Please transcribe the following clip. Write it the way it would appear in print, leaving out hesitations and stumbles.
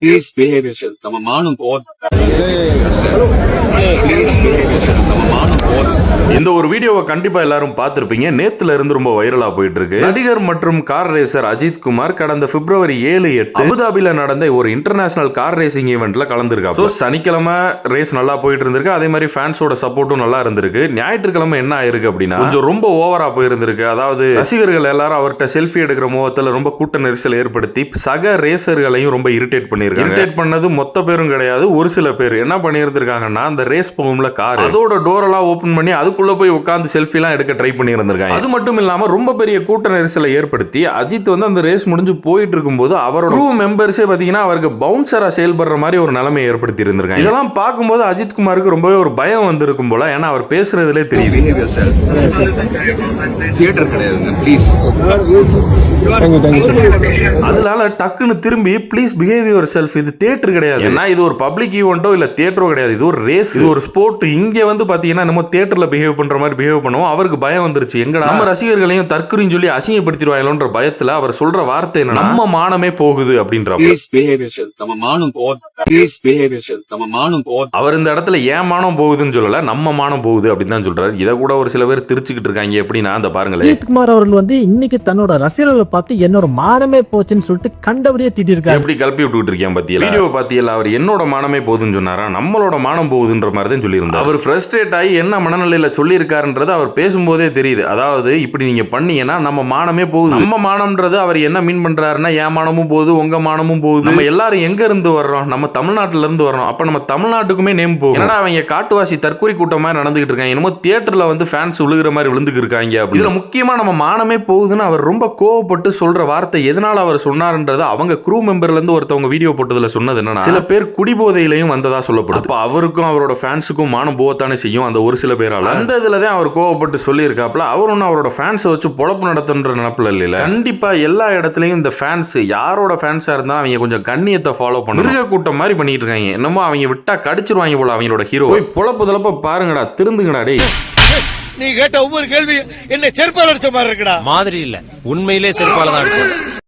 Please behave yourself. நம்ம மானம் போதும். Please behave yourself. நம்ம மானம் போதும். இந்த ஒரு வீடியோவை கண்டிப்பா எல்லாரும் பார்த்திருப்பீங்க. நேத்துல இருந்து ரொம்ப வைரலா போயிட்டு இருக்கு. நடிகர் மற்றும் கார் ரேசர் அஜித் குமார் கடந்த பிப்ரவரி 7-8 அபுதாபில நடந்த ஒரு இன்டர்நேஷனல் கார் ரேசிங் ஈவென்ட்ல கலந்துருக்காங்க. சனிக்கிழமை ரேஸ் நல்லா போயிட்டு இருந்திருக்கு. அதே மாதிரி ஃபேன்ஸோட சப்போர்ட்டும் நல்லா இருந்திருக்கு. ஞாயிற்றுக்கிழமை என்ன ஆயிருக்கு அப்படின்னா கொஞ்சம் ரொம்ப ஓவரா போயிருந்திருக்கு. அதாவது ரசிகர்கள் எல்லாரும் அவர்கிட்ட செல்ஃபி எடுக்கிற முகத்துல ரொம்ப கூட்ட நெரிசல் ஏற்படுத்தி சக ரேசர்களையும் ரொம்ப இரிட்டேட் பண்ணிருக்காங்க. இரிட்டேட் பண்ணது மொத்த பேரும் கிடையாது, ஒரு சில பேர் என்ன பண்ணியிருந்திருக்காங்கன்னா அந்த ரேஸ் போகும்ல கார், அதோட டோர் எல்லாம் ஓபன் பண்ணி அதுக்குள்ள போய் உட்கார்ந்து செல்ஃபி எல்லாம் எடுக்க ட்ரை பண்ணி இருந்திருக்காங்க. அது மட்டும் இல்லாம ரொம்ப பெரிய கூட்ட நெரிசலை ஏற்படுத்தி அஜித் வந்து அந்த ரேஸ் முடிஞ்சு போயிட்டு இருக்கும்போது அவரோட க்ரூ மெம்பர்ஸே பாத்தீங்கன்னா அவருக்கு பவுன்சரா செயல்படுற மாதிரி ஒரு நிலைமையை ஏற்படுத்தி இருந்திருக்காங்க. இதெல்லாம் பார்க்கும்போது அஜித் குமாருக்கு ரொம்பவே ஒரு பயம் வந்திருக்கும் போல. ஏன்னா அவர் பேசுறதுலே தெரியும். Behave yourself. தியேட்டர் கிடையாதுங்க. ப்ளீஸ். அதனால டக்குன்னு திரும்பி ப்ளீஸ் பிஹேவ் யுவர் செல்ஃப், இது தியேட்டர் கிடையாது, ஏன்னா இது ஒரு பப்ளிக் ஈவென்ட்டோ இல்ல தியேட்டரோ கிடையாது, இது ஒரு ரேஸ், இது ஒரு ஸ்போர்ட். இங்க வந்து பாத்தீங்கன்னா நம்ம தியேட்டர்ல பிஹேவ் பண்ற மாதிரி பிஹேவ் பண்ணுவோம். அவருக்கு பயம் வந்துருச்சு, எங்கடா நம்ம ரசிகர்களையும் தற்கொலைன்னு சொல்லி அசிங்கப்படுத்திடுவாங்களோன்ற பயத்துல அவர் சொல்ற வார்த்தை என்ன, நம்ம மானமே போகுது அப்படின்ற. Please behave yourself. நம்ம மானம் போதும். Please behave yourself. நம்ம மானம் போதும். அவர் இந்த இடத்துல ஏன் மானம் போகுதுன்னு சொல்லல, நம்ம மானம் போகுது அப்படின்னு தான் சொல்றாரு. இதை கூட ஒரு சில பேர் திருச்சிக்கிட்டு இருக்காங்க. எப்படின்னா அந்த பாருங்களேன், அஜித் குமார் அவர்கள் வந்து இன்னைக்கு தன்னோட ரசிகர்களை பார்த்து என்னோட மானமே போச்சுன்னு சொல்லிட்டு கண்டபடியே திட்டிருக்காரு. எப்படி கல்பி விட்டுக்கிட்டு இருக்கேன் பாத்தியா வீடியோ பாத்தியல. அவர் என்னோட மானமே போகுதுன்னு சொன்னாரா, நம்மளோட மானம் போகுதுன்ற மாதிரி தான் சொல்லியிருந்தார். அவர் ஃப்ரஸ்ட்ரேட் ஆகி என்ன மனநிலையில சொல்லியிருக்காருன்றது அவர் பேசும்போதே தெரியுது. அதாவது இப்படி நீங்க பண்ணீங்கன்னா நம்ம மானமே போகுது. நம்ம மானம்ன்றது அவர் என்ன மீன் பண்றாருன்னா, என் மானமும் போகுது, உங்க மானமும் போகுது. நம்ம எல்லாரும் எங்க இருந்து வர்றோம், நம்ம தமிழ்நாட்டுல இருந்து வர்றோம். அப்ப நம்ம தமிழ்நாட்டுக்குமே நேம் போகும். என்னடா அவங்க காட்டுவாசி தற்கொலை கூட்டம் மாதிரி நடந்துகிட்டு இருக்காங்க, என்னமோ தியேட்டர்ல வந்து ஃபேன்ஸ் விழுகிற மாதிரி விழுந்துக்கு இருக்காங்க. இதுல முக்கியமா நம்ம மானமே போகுதுன்னு அவர் ரொம்ப கோவப்பட்டு சொல்ற வார்த்தை எதனால அவர் சொன்னார்ன்றது அவங்க க்ரூ மெம்பர்ல இருந்து ஒருத்தவங்க வீடியோ போட்டதுல சொன்னது என்னன்னா, சில பேர் குடிபோதையிலையும் வந்ததா சொல்லப்படுது. அப்ப அவருக்கும் அவரோட ஃபேன்ஸுக்கும் மானம் போகத்தானே செய்யும் அந்த ஒரு சில பேரால. அந்த இதுலதான் அவர் கோவப்பட்டு சொல்லி இருக்காப்ல. அவர் ஒன்னும் அவரோட ஃபேன்ஸை வச்சு பொழப்பு நடத்துன்ற நினைப்புல இல்ல. கண்டிப்பா எல்லா இடத்துலயும் இந்த ஃபேன்ஸ் யாரோட ஃபேன்ஸா இருந்தா அவங்க கொஞ்சம் கண்ணியத்தை ஃபாலோ பண்ணி மிருக கூட்டம் மாதிரி பண்ணிட்டு இருக்காங்க. என்னமோ அவங்க விட்டா கடிச்சிருவாங்க போல அவங்களோட ஹீரோ. போய் பொழப்பு தலப்ப பாருங்கடா, திருந்துங்கடா டேய். நீ கேட்ட ஒவ்வொரு கேள்வி என்ன செருப்பால் அடிச்ச மாதிரி இருக்குடா. மாதிரி இல்ல, உண்மையிலே செருப்பால தான் அடிச்சது.